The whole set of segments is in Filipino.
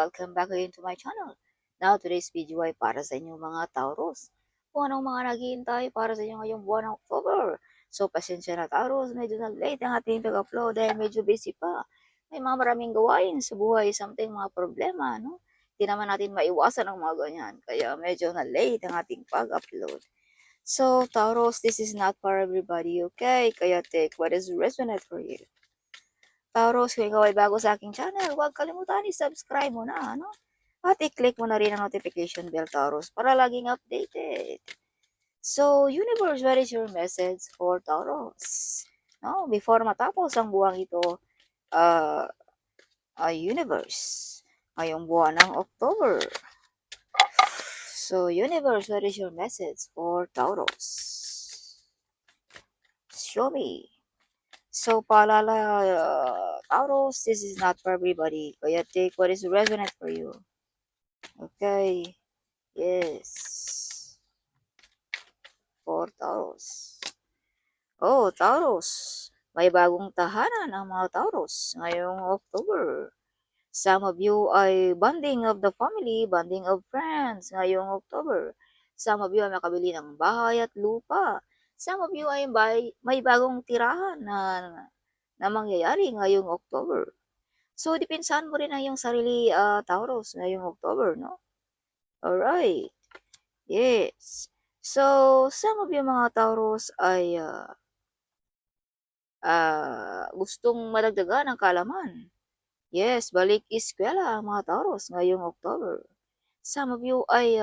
welcome back again to my channel. Now, today's video ay para sa inyong mga Taurus. Kung anong mga naghihintay para sa inyo ngayong buwan ng October. So, pasensya na Taurus, medyo na late ang ating pag-upload dahil medyo busy pa. May mga maraming gawain sa buhay, something mga problema, no? Hindi naman natin maiwasan ang mga ganyan. Kaya medyo na late ang ating pag-upload. So, Taurus, this is not for everybody, okay? Kaya take what is resonate for you. Taurus, kung ikaw ay bago sa aking channel, huwag kalimutan i-subscribe mo na, ano? At i-click mo na rin ang notification bell, Taurus, para laging updated. So, Universe, what is your message for Taurus? No, before matapos ang buwang ito, Universe, ngayong buwan ng October. So, Universe, what is your message for Taurus? Show me. So, paalala, Taurus, this is not for everybody. Kaya take what is resonant for you. Okay. Yes. For Taurus. Oh, Taurus. May bagong tahanan ang mga Taurus ngayong October. Some of you ay bonding of the family, bonding of friends ngayong October. Some of you ay makabili ng bahay at lupa. Some of you ay may bagong tirahan na mangyayari ngayong October. So, depensahan mo rin ang iyong sarili, Taurus, ngayong October, no? Alright. Yes. So, some of yung mga Taurus ay gustong madagdagan ng kaalaman. Yes, balik eskwela ang mga Taurus ngayong October. Some of you ay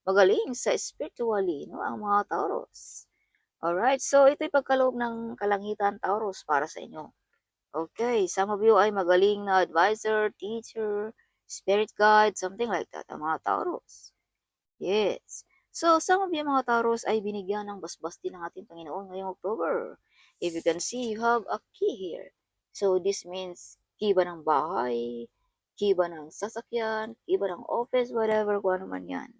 magaling sa spiritually, no? Ang mga Taurus. Alright, so ito'y pagkaloob ng kalangitan, Taurus, para sa inyo. Okay, some of you ay magaling na advisor, teacher, spirit guide, something like that, ang mga Taurus. Yes. So, some of you mga Taurus ay binigyan ng basbas din ng ating Panginoon ngayong October. If you can see, you have a key here. So, this means key ba ng bahay, key ba ng sasakyan, key ba ng office, whatever, kung ano man yan,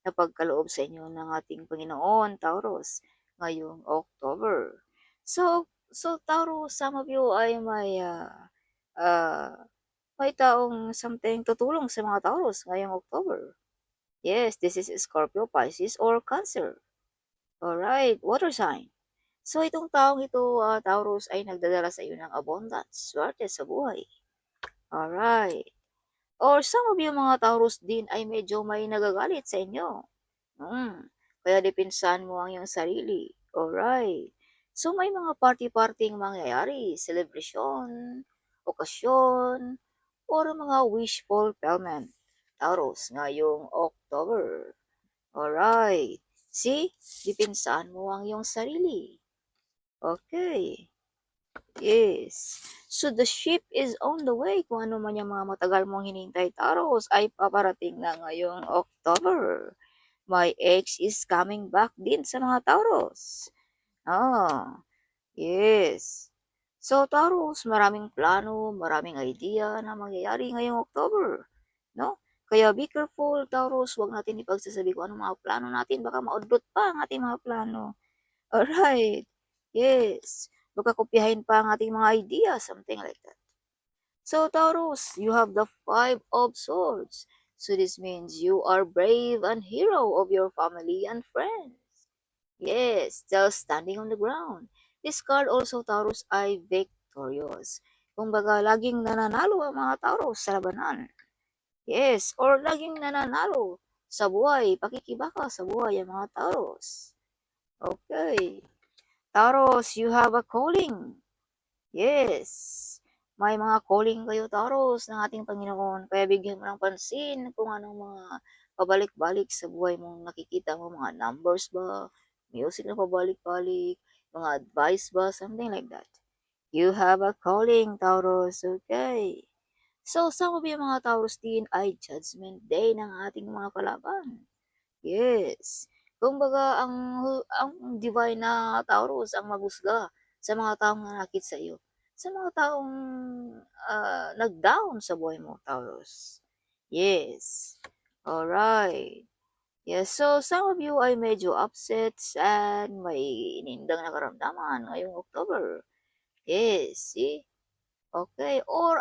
na pagkaloob sa inyo ng ating Panginoon, Taurus, ngayong October. So Taurus, some of you ay may taong something tutulong sa mga Taurus ngayong October. Yes, this is Scorpio, Pisces, or Cancer. Alright, water sign. So itong taong ito, Taurus, ay nagdadala sa iyo ng abundance, swerte sa buhay. Alright. Or some of you mga Taurus din ay medyo may nagagalit sa inyo. Kaya depensahan mo ang iyong sarili. Alright. So may mga party-parting mangyayari, celebration, okasyon, or mga wish fulfillment. Taurus, ngayong October. Alright. See? Depensahan mo ang iyong sarili. Okay. Yes. So the ship is on the way. Kung ano man yung mga matagal mong hinintay, Taurus, ay paparating na ngayong October. My ex is coming back din sa mga Taurus. Yes. So Taurus, maraming plano, maraming idea na mangyayari ngayong October. No? Kaya be careful, Taurus, huwag natin ipagsasabi kung anong mga plano natin. Baka maudlot pa ang ating mga plano. Alright. Yes. Baka kopyahin pa ang ating mga idea, something like that. So Taurus, you have the 5 of Swords. So this means you are brave and hero of your family and friends. Yes, still standing on the ground. This card also, Taurus, ay victorious. Kumbaga, laging nananalo ang mga Taurus sa labanan. Yes, or laging nananalo sa buhay, pakikibaka sa buhay ang mga Taurus. Okay. Taurus, you have a calling. Yes. May mga calling kayo, Taurus, ng ating Panginoon. Kaya bigyan mo ng pansin kung anong mga pabalik-balik sa buhay mong nakikita mo, mga numbers ba, music na pabalik-balik, mga advice ba, something like that. You have a calling, Taurus, okay? So, some of yung mga Taurus din ay judgment day ng ating mga kalaban. Yes. Kumbaga, ang divine na Taurus ang maghusga sa mga taong nanakit sa iyo. Sa mga taong nag-down sa buhay mo, Taurus. Yes. Alright. Yes, so some of you ay medyo upset and may inindang na karamdaman ngayong October. Yes, see? Okay. Or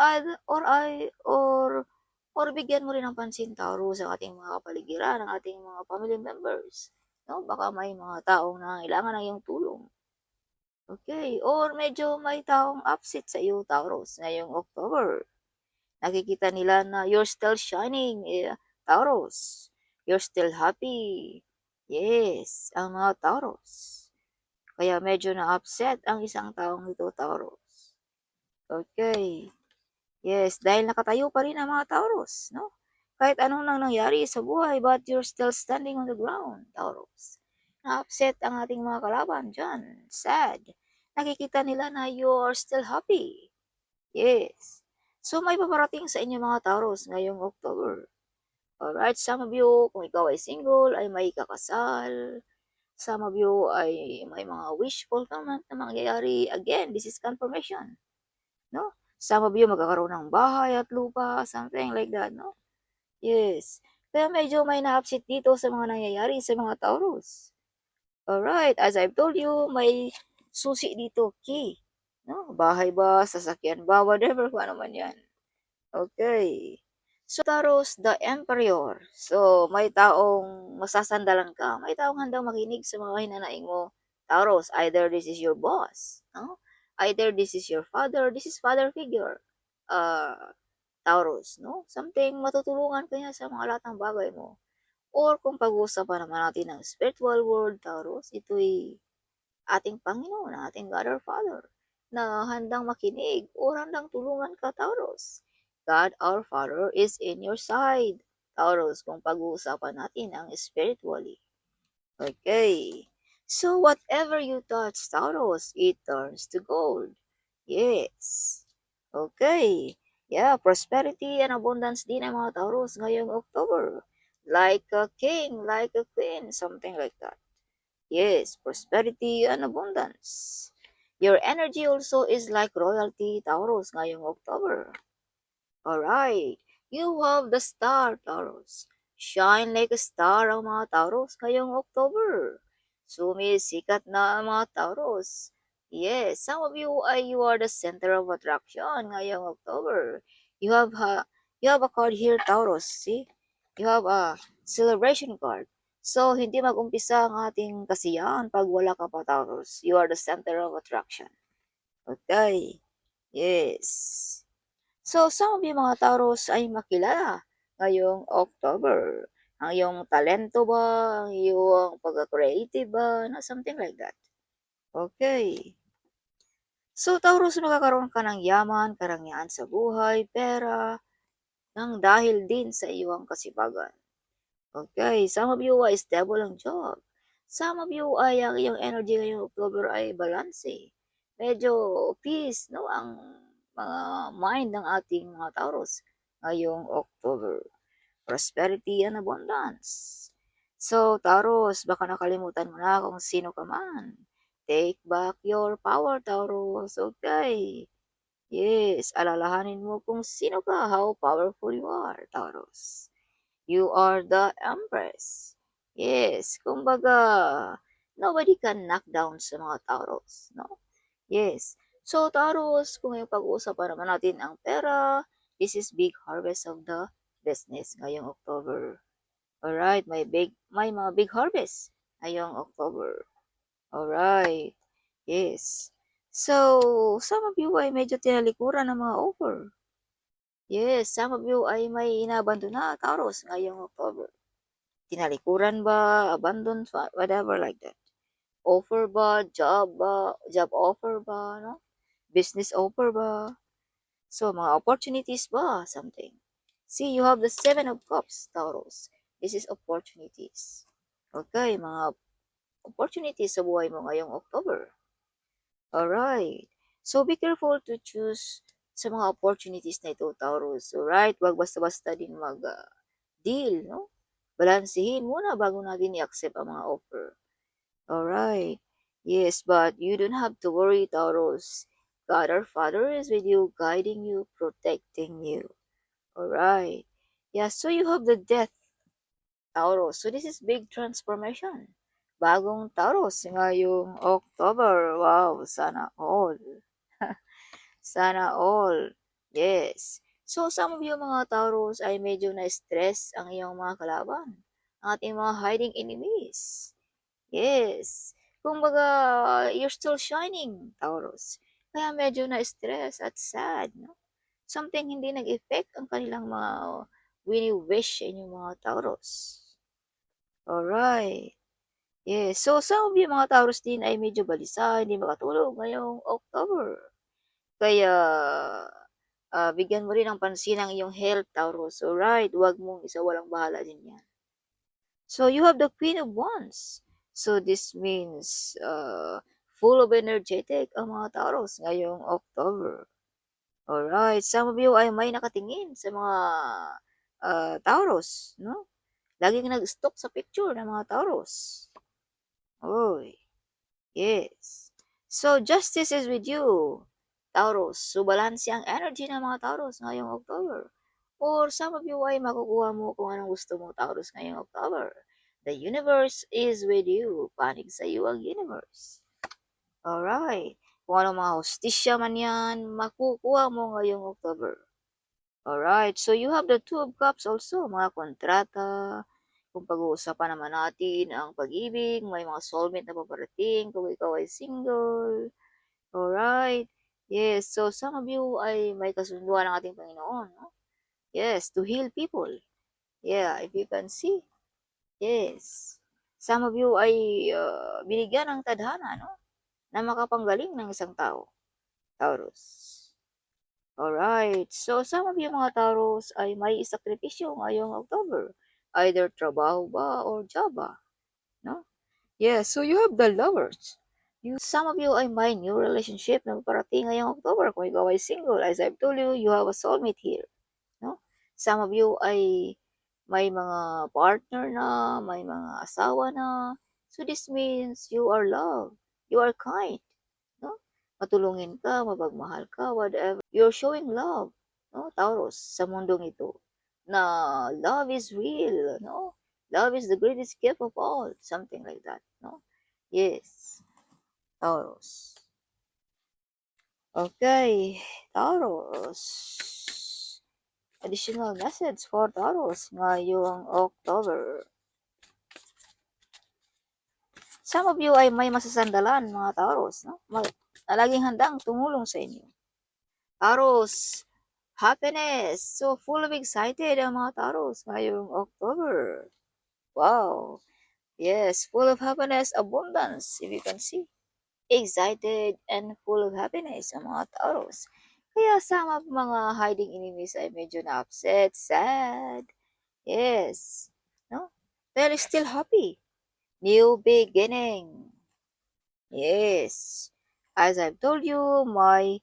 or bigyan mo rin ng pansin, Taurus, ang ating mga kapaligiran, ang ating mga family members, 'no? Baka may mga taong nangangailangan ng iyong tulong, okay? Or medyo may taong upset sa iyo, Taurus, ngayong October. Nakikita nila na you're still shining, Taurus. You're still happy. Yes, ang mga Taurus. Kaya medyo na-upset ang isang taong ito, Taurus. Okay. Yes, dahil nakatayo pa rin ang mga Taurus, no? Kahit anong nang nangyari sa buhay, but you're still standing on the ground, Taurus. Na-upset ang ating mga kalaban dyan. Sad. Nakikita nila na you're still happy. Yes. So may paparating sa inyo mga Taurus ngayong October. Alright, some of you, kung ikaw ay single, ay may kakasal. Some of you ay may mga wish fulfillment na mangyayari. Again, this is confirmation. No? Some of you magkakaroon ng bahay at lupa, something like that, no? Yes. Kaya medyo may na-upset dito sa mga nangyayari sa mga Taurus. Alright, as I've told you, may susi dito, key. No? Bahay ba, sasakyan ba, whatever kung ano man yan. Okay. So, Taurus, the Emperor. So, may taong masasandalan ka. May taong handang makinig sa mga hinanaing mo. Taurus, either this is your boss, no? Either this is your father, this is father figure. Taurus, no? Something matutulungan kanya sa mga lahat ng bagay mo. Or kung pag-uusapan naman natin ng spiritual world, Taurus, ito'y ating Panginoon, ating God our Father, na handang makinig o handang tulungan ka, Taurus. God our Father is in your side, Taurus, kung pag-uusapan natin ang spiritually. Okay. So, whatever you touch, Taurus, it turns to gold. Yes. Okay. Yeah, prosperity and abundance din ang mga Taurus ngayong October. Like a king, like a queen, something like that. Yes, prosperity and abundance. Your energy also is like royalty, Taurus, ngayong October. Alright, you have the star, Taurus. Shine like a star ang mga Taurus ngayong October. Sumisikat na ang mga Taurus. Yes, some of you are the center of attraction ngayong October. You have a card here, Taurus. See? You have a celebration card. So, hindi mag-umpisa ang ating kasiyahan pag wala ka pa, Taurus. You are the center of attraction. Okay. Yes. So, some of you mga Taurus ay makilala ngayong October. Ang iyong talento ba, ang iyong pagka-creative ba, na something like that. Okay. So, Taurus, magkakaroon ka ng yaman, karangyaan sa buhay, pera, nang dahil din sa iyong kasipagan. Okay, some of you ay stable ang job. Some of you ay ang iyong energy ngayong October ay balanse. Medyo peace, no, ang mga mind ng ating mga Taurus ngayong October. Prosperity and abundance. So, Taurus, baka nakalimutan mo na kung sino ka man. Take back your power, Taurus. Okay. Yes, alalahanin mo kung sino ka, how powerful you are, Taurus. You are the Empress. Yes, kumbaga, nobody can knock down sa mga Taurus, no? Yes. So, Taurus, kung yung pag-uusapan naman natin ang pera, this is big harvest of the business ngayong October. Alright, may mga big harvest ngayong October. Alright, yes. So, some of you ay medyo tinalikuran ng mga offer. Yes, some of you ay may inabandon na, Taurus, ngayong October. Tinalikuran ba, abandoned, whatever like that. Offer ba, job offer ba, no? Business offer ba? So, mga opportunities ba, something. See, you have the Seven of Cups, Taurus. This is opportunities. Okay, mga opportunities sa buhay mo ngayong October. Alright. So, be careful to choose sa mga opportunities na ito, Taurus. Alright? Huwag basta-basta din mag-deal, no? Balansehin muna bago natin i-accept ang mga offer. Alright. Yes, but you don't have to worry, Taurus. God our Father is with you, guiding you, protecting you. Alright. Yeah, so you have the death, Taurus. So this is big transformation. Bagong Taurus ngayong October. Wow, sana all. Sana all. Yes. So, some of you mga Taurus ay medyo na-stress ang iyong mga kalaban, ang ating mga hiding enemies. Yes. Kumbaga, you're still shining, Taurus. Kaya medyo na-stress at sad, no? Something hindi nag-effect ang kanilang mga wini-wish sa inyong mga Taurus. Alright. Yes. So, some of you mga Taurus din ay medyo balisa, hindi makatulog ngayong October. Kaya, bigyan mo rin ng pansin ang iyong health, Taurus. Alright, huwag mong isawalang bahala din yan. So, you have the Queen of Wands. So, this means full of energetic ang mga Taurus ngayong October. Alright, some of you ay may nakatingin sa mga Taurus, no? Laging nag-stalk sa picture ng mga Taurus. Oy, yes. So, justice is with you, Taurus. So, balanse ang energy ng mga Taurus ngayong October. Or some of you ay makukuha mo kung anong gusto mo, Taurus, ngayong October. The universe is with you. Panig sa iyo ang universe. Alright. Kung anong mga hostisya man yan, makukuha mo ngayong October. Alright. So, you have the Two of Cups also, mga kontrata. Kung pag-uusapan naman natin ang pag-ibig, may mga soulmate na paparating, kung ikaw ay single. Alright. Yes. So, some of you ay may kasunduan ng ating Panginoon. No? Yes. To heal people. Yeah. If you can see. Yes. Some of you ay binigyan ng tadhana, no? Na makapanggaling ng isang tao. Taurus. Alright. So, some of you mga Taurus ay may isakripisyo ngayong October. Either trabaho ba or job ba. No? Yes. So, you have the lovers. Some of you ay may new relationship na parating ngayong October. Kung ikaw ay single, as I've told you, you have a soulmate here. No? Some of you ay may mga partner na, may mga asawa na. So, this means you are loved. You are kind. No? Matulungin ka, mapagmahal ka, whatever. You're showing love, no, Taurus, sa mundong ito. Na love is real, no? Love is the greatest gift of all. Something like that, no? Yes, Taurus. Okay, Taurus. Additional message for Taurus ngayong October. Some of you ay may masasandalan, mga Taurus, no? Laging handang tumulong sa inyo. Taurus, happiness. So, full of excited ang mga Taurus ngayong October. Wow. Yes, full of happiness, abundance, if you can see. Excited and full of happiness ang mga Taurus. Kaya sa mga hiding enemies ay medyo na-upset, sad. Yes. No? They're still happy. New beginning. Yes. As I've told you, my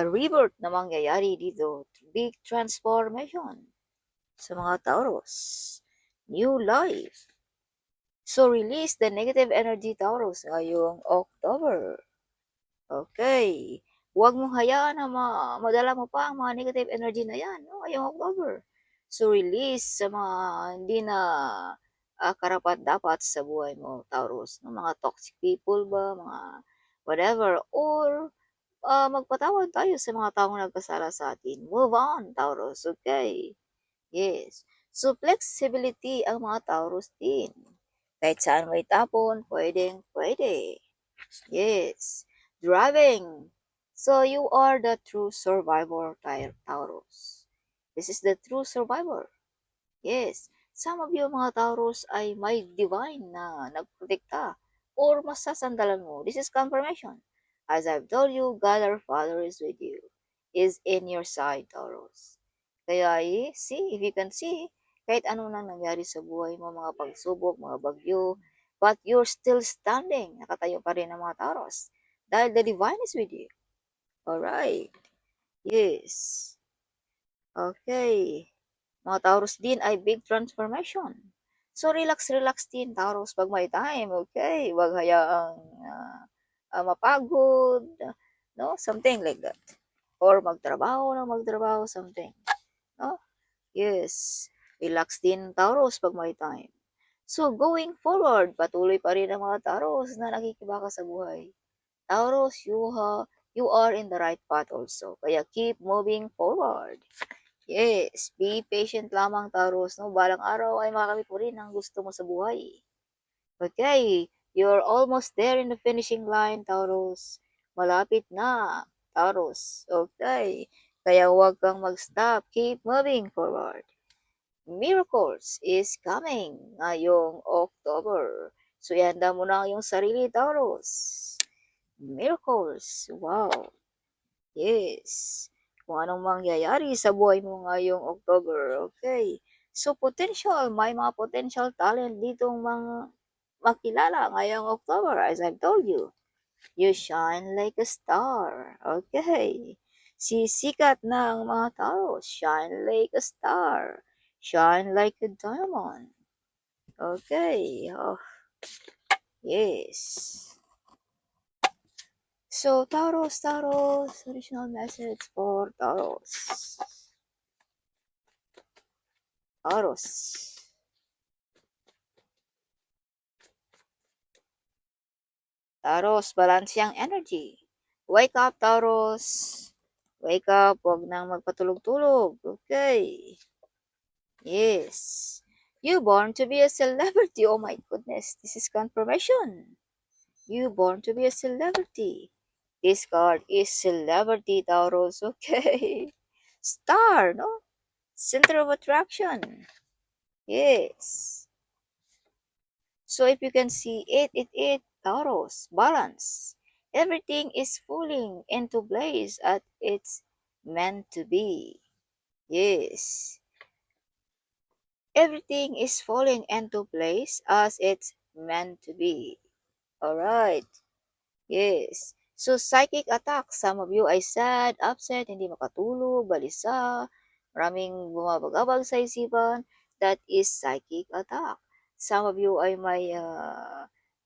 rebirth na mangyayari dito. Big transformation sa mga Taurus. New life. So, release the negative energy, Taurus, ngayong October. Okay. Huwag mong hayaan na madala mo pa ang mga negative energy na yan, no, ngayong October. So, release sa mga hindi na karapat-dapat sa buhay mo, Taurus. No? Mga toxic people ba, mga whatever. Or, magpatawad tayo sa mga taong nagkasala sa atin. Move on, Taurus. Okay. Yes. So, flexibility ang mga Taurus din. Kahit saan may tapon, pwede. Yes. Driving. So, you are the true survivor, Taurus. This is the true survivor. Yes. Some of you mga Taurus ay may divine na nagprotekta or masasandalan mo. This is confirmation. As I've told you, God our Father is with you. Is in your side, Taurus. Kaya see, if you can see, kahit ano nang nangyari sa buhay mo, mga pagsubok, mga bagyo, but you're still standing. Nakatayo pa rin ang mga Taurus. Dahil the divine is with you. Alright. Yes. Okay. Mga Taurus din ay big transformation. So, relax din, Taurus, pag may time, okay? Huwag hayaang mapagod, no? Something like that. Or magtrabaho, something. No? Yes. Relax din, Taurus, pag may time. So, going forward, patuloy pa rin ang mga Taurus na nakikibaka sa buhay. Taurus, you are in the right path also. Kaya keep moving forward. Yes, be patient lamang Taurus, no? Balang araw ay makamit mo rin ang gusto mo sa buhay. Okay, you're almost there in the finishing line, Taurus. Malapit na, Taurus. Okay, kaya huwag kang mag-stop. Keep moving forward. Miracles is coming ngayong October. So, ihanda mo na ang iyong sarili, Taurus. Miracles. Wow. Yes. Kung anong mangyayari sa buhay mo ngayong October. Okay. So, potential. May mga potential talent ditong mga makilala ngayong October. As I've told you, you shine like a star. Okay. Sisikat na ang mga tao. Shine like a star. Shine like a diamond. Okay. Oh, yes. So, Taurus, original message for Taurus. Taurus. Taurus, balance yung energy. Wake up, Taurus. Wake up, huwag nang magpatulog-tulog. Okay. Yes. You born to be a celebrity. Oh my goodness, this is confirmation. You born to be a celebrity. This card is celebrity, Taurus. Okay. Star, no? Center of attraction. Yes. So if you can see it, Taurus, balance. Everything is falling into place as it's meant to be. Yes. Everything is falling into place as it's meant to be. Alright. Yes. So, psychic attack. Some of you ay sad, upset, hindi makatulog, balisa, maraming bumabagabag sa isipan. That is psychic attack. Some of you ay may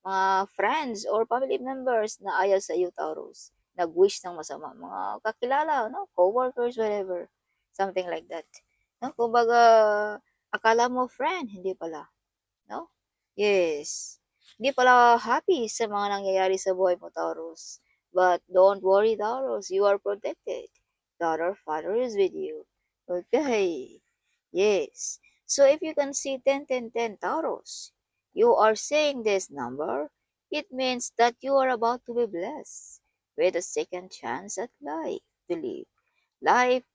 mga friends or family members na ayaw sa iyo, Taurus. Nag-wish ng masama. Mga kakilala, no? Co-workers, whatever. Something like that. No? Kumbaga, akala mo friend, hindi pala. No? Yes. Hindi pala happy sa mga nangyayari sa buhay mo, Taurus. But don't worry, Taurus. You are protected. God our Father is with you. Okay. Yes. So if you can see 10, Taurus, you are saying this number, it means that you are about to be blessed with a second chance at life to live. Life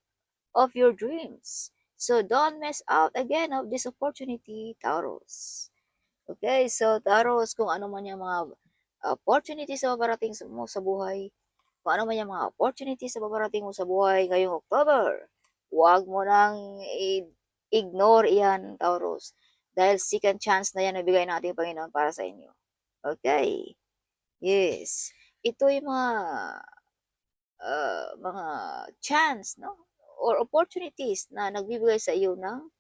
of your dreams. So don't miss out again of this opportunity, Taurus. Okay, so Taros, kung ano man yung mga opportunities sa babarating mo sa buhay, kung ano man yung mga opportunities sa babarating mo sa buhay ngayong October, huwag mo nang ignore iyan, Taurus. Dahil second chance na yan na bigay natin Panginoon para sa inyo. Okay? Yes. Ito yung mga chance, no? Or opportunities na nagbibigay sa iyo ng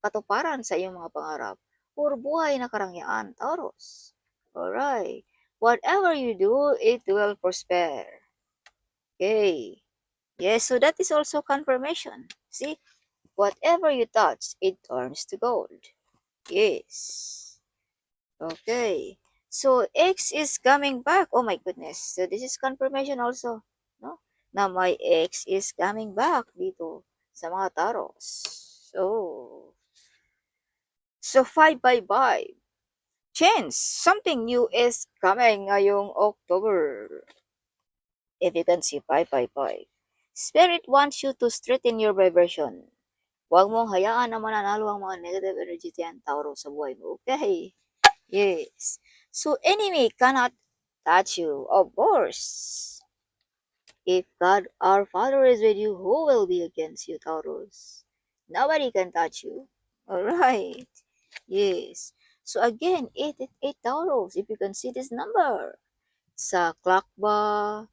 katuparan sa iyong mga pangarap or buhay na karangyaan, Taurus. Alright. Whatever you do, it will prosper. Okay. Yes, so that is also confirmation. See, whatever you touch, it turns to gold. Yes. Okay. So, X is coming back. Oh my goodness. So, this is confirmation also. No? Na my X is coming back dito sa mga taros. So 5 by 5. Change. Something new is coming ngayong October. If you can see 5 by 5. Spirit wants you to straighten your vibration. Huwag mong hayaan na mananalo ang mga negative energy diyan, Tauro, sa buhay mo. Okay? Yes. So, enemy cannot touch you, of course. If God, our Father, is with you, who will be against you, Taurus? Nobody can touch you. Alright. Yes. So again, 888 Taurus, if you can see this number. Sa clock ba,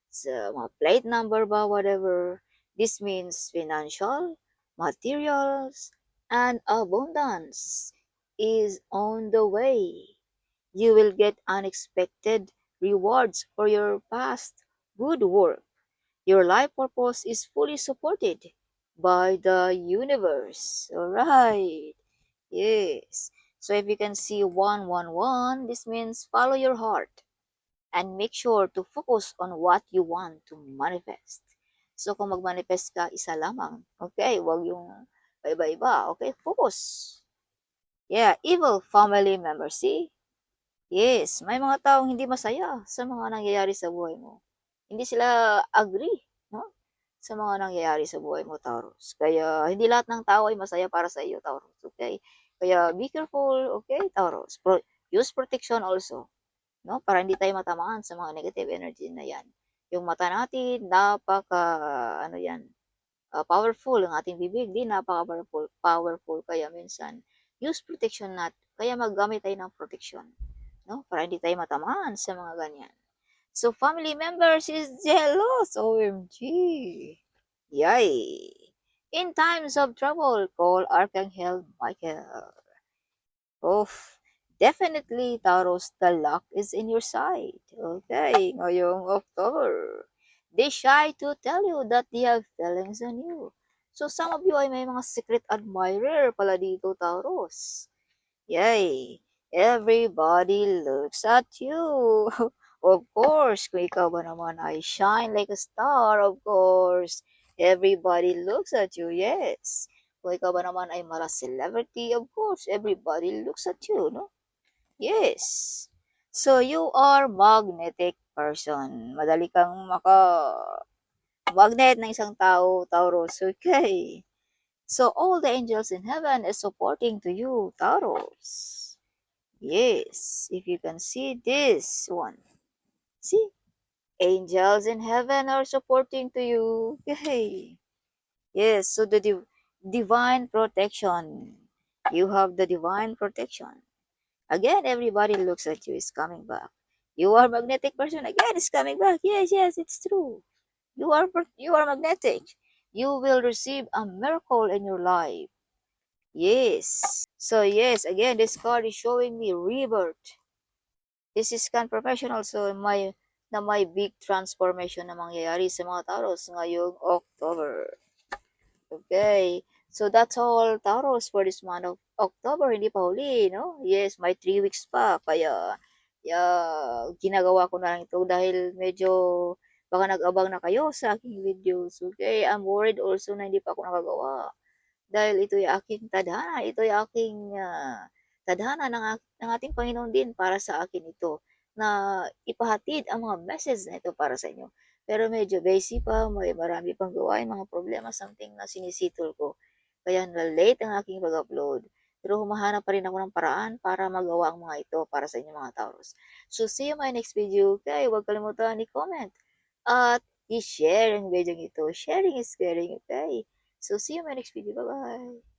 sa mga plate number ba, whatever. This means financial, materials, and abundance is on the way. You will get unexpected rewards for your past good work. Your life purpose is fully supported by the universe. Alright. Yes. So if you can see 111, this means follow your heart and make sure to focus on what you want to manifest. So kung mag-manifest ka, isa lamang. Okay, wag yung iba-iba. Okay, focus. Yeah, evil family members. See? Yes, may mga taong hindi masaya sa mga nangyayari sa buhay mo. Hindi sila agree, no? Sa mga nangyayari sa buhay mo, Taurus. Kaya hindi lahat ng tao ay masaya para sa iyo, Taurus. Okay? Kaya be careful, okay, Taurus. Use protection also, no? Para hindi tayo matamaan sa mga negative energy na yan. Yung mata natin, ano yan, powerful. Ang ating bibig, din powerful. Kaya minsan, use protection natin. Kaya maggamit tayo ng protection, no? Para hindi tayo matamaan sa mga ganyan. So, family members is jealous. OMG. Yay. In times of trouble, call Archangel Michael. Oof. Definitely, Taurus, the luck is in your side. Okay, ngayong October. They shy to tell you that they have feelings on you. So, some of you ay may mga secret admirer pala dito, Taurus. Yay! Everybody looks at you. Of course, kung ikaw ba naman ay shine like a star, of course. Everybody looks at you, yes. Kung ikaw ba naman ay mala celebrity, of course, everybody looks at you, no? Yes. So, you are magnetic person. Madali kang magnet ng isang tao, Taurus, okay? So, all the angels in heaven is supporting to you, Taurus. Yes, if you can see this one. See? Angels in heaven are supporting to you. Yay. Yes, so the divine protection. You have the divine protection. Again, everybody looks at you is coming back. You are magnetic person again is coming back. Yes, yes, it's true. You are magnetic. You will receive a miracle in your life. Yes. So yes, again, this card is showing me rebirth. This is confirmation also na may big transformation na mangyayari sa mga Taurus ngayong October. Okay. So that's all, Taurus, for this month of October. Hindi pa huli, no? Yes, may 3 weeks pa. Kaya, ginagawa ko na lang ito dahil medyo baka nag-abang na kayo sa aking videos. Okay, I'm worried also na hindi pa ako nakagawa. Dahil ito'y aking tadhana, ito'y aking tadhana ng ating Panginoon din para sa akin ito, na ipahatid ang mga message na ito para sa inyo. Pero medyo busy pa, may marami pang gawain, mga problema, something na sinisitol ko. Kaya na-late ang aking pag-upload. Pero humahanap pa rin ako ng paraan para magawa ang mga ito para sa inyo mga Taurus. So see you in my next video. Okay, huwag kalimutan i-comment at i-share ang video ito. Sharing is caring, okay? So see you in my next video. Bye-bye.